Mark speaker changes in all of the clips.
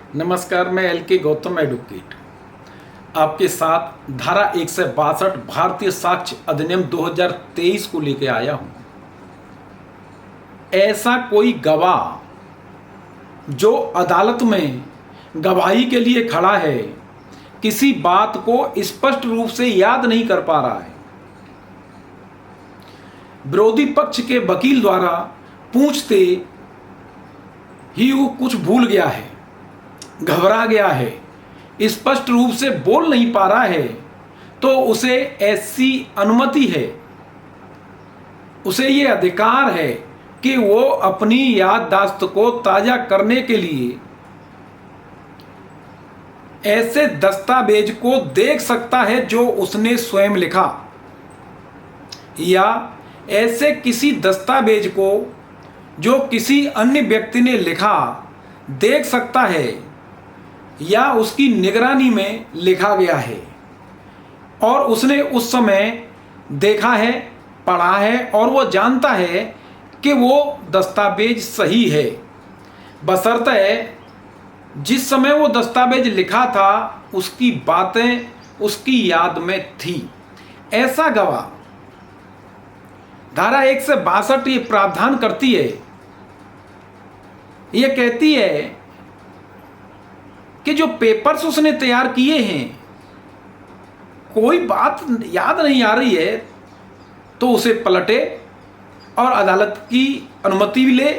Speaker 1: नमस्कार, मैं एल के गौतम एडवोकेट आपके साथ धारा 162 भारतीय साक्ष्य अधिनियम 2023 को लेकर आया हूं। ऐसा कोई गवाह जो अदालत में गवाही के लिए खड़ा है, किसी बात को स्पष्ट रूप से याद नहीं कर पा रहा है, विरोधी पक्ष के वकील द्वारा पूछते ही वो कुछ भूल गया है, घबरा गया है, स्पष्ट रूप से बोल नहीं पा रहा है, तो उसे ऐसी अनुमति है, उसे ये अधिकार है कि वो अपनी याददाश्त को ताजा करने के लिए ऐसे दस्तावेज को देख सकता है जो उसने स्वयं लिखा, या ऐसे किसी दस्तावेज को जो किसी अन्य व्यक्ति ने लिखा देख सकता है, या उसकी निगरानी में लिखा गया है और उसने उस समय देखा है, पढ़ा है और वो जानता है कि वो दस्तावेज सही है, बशर्ते जिस समय वो दस्तावेज लिखा था उसकी बातें उसकी याद में थी। ऐसा गवाह धारा 162 ये प्रावधान करती है, ये कहती है कि जो पेपर्स उसने तैयार किए हैं, कोई बात याद नहीं आ रही है तो उसे पलटे और अदालत की अनुमति भी ले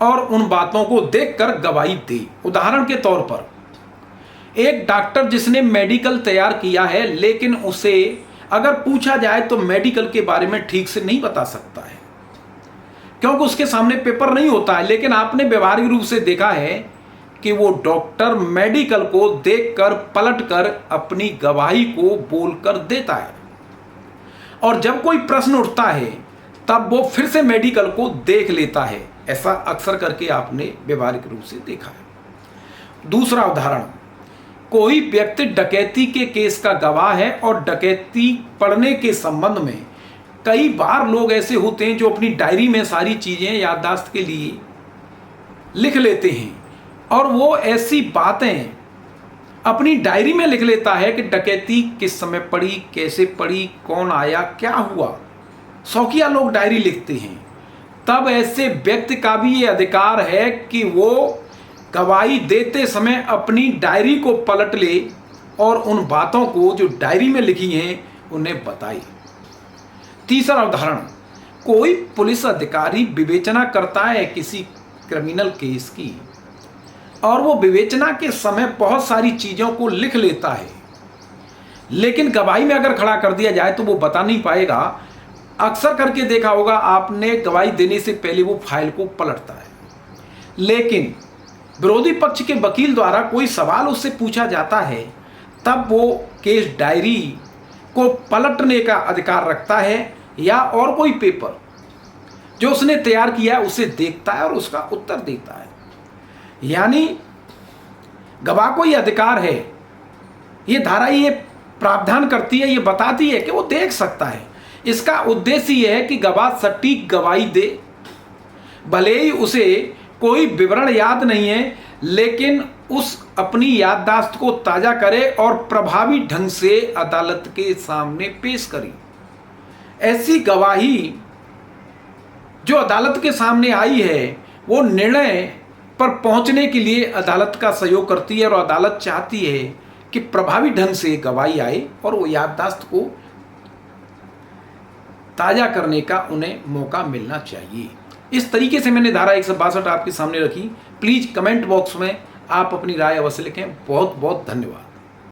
Speaker 1: और उन बातों को देखकर गवाही दे। उदाहरण के तौर पर एक डॉक्टर जिसने मेडिकल तैयार किया है, लेकिन उसे अगर पूछा जाए तो मेडिकल के बारे में ठीक से नहीं बता सकता है क्योंकि उसके सामने पेपर नहीं होता है, लेकिन आपने व्यवहारिक रूप से देखा है कि वो डॉक्टर मेडिकल को देखकर पलटकर अपनी गवाही को बोलकर देता है, और जब कोई प्रश्न उठता है तब वो फिर से मेडिकल को देख लेता है। ऐसा अक्सर करके आपने व्यवहारिक रूप से देखा है। दूसरा उदाहरण, कोई व्यक्ति डकैती के केस का गवाह है और डकैती पढ़ने के संबंध में कई बार लोग ऐसे होते हैं जो अपनी डायरी में सारी चीजें याददाश्त के लिए लिख लेते हैं, और वो ऐसी बातें अपनी डायरी में लिख लेता है कि डकैती किस समय पड़ी, कैसे पड़ी, कौन आया, क्या हुआ। शौकिया लोग डायरी लिखते हैं। तब ऐसे व्यक्ति का भी ये अधिकार है कि वो गवाही देते समय अपनी डायरी को पलट ले और उन बातों को जो डायरी में लिखी हैं उन्हें बताए। तीसरा उदाहरण, कोई पुलिस अधिकारी विवेचना करता है किसी क्रिमिनल केस की, और वो विवेचना के समय बहुत सारी चीज़ों को लिख लेता है, लेकिन गवाही में अगर खड़ा कर दिया जाए तो वो बता नहीं पाएगा। अक्सर करके देखा होगा आपने, गवाही देने से पहले वो फाइल को पलटता है, लेकिन विरोधी पक्ष के वकील द्वारा कोई सवाल उससे पूछा जाता है तब वो केस डायरी को पलटने का अधिकार रखता है, या और कोई पेपर जो उसने तैयार किया है उसे देखता है और उसका उत्तर देता है। यानी गवाह को ये अधिकार है, ये धारा ये प्रावधान करती है, ये बताती है कि वो देख सकता है। इसका उद्देश्य ये है कि गवाह सटीक गवाही दे, भले ही उसे कोई विवरण याद नहीं है, लेकिन उस अपनी याददाश्त को ताजा करे और प्रभावी ढंग से अदालत के सामने पेश करे। ऐसी गवाही जो अदालत के सामने आई है वो निर्णय पर पहुंचने के लिए अदालत का सहयोग करती है, और अदालत चाहती है कि प्रभावी ढंग से गवाही आए और वो याददाश्त को ताजा करने का उन्हें मौका मिलना चाहिए। इस तरीके से मैंने धारा 162 आपके सामने रखी। प्लीज कमेंट बॉक्स में आप अपनी राय अवश्य लिखें। बहुत बहुत धन्यवाद।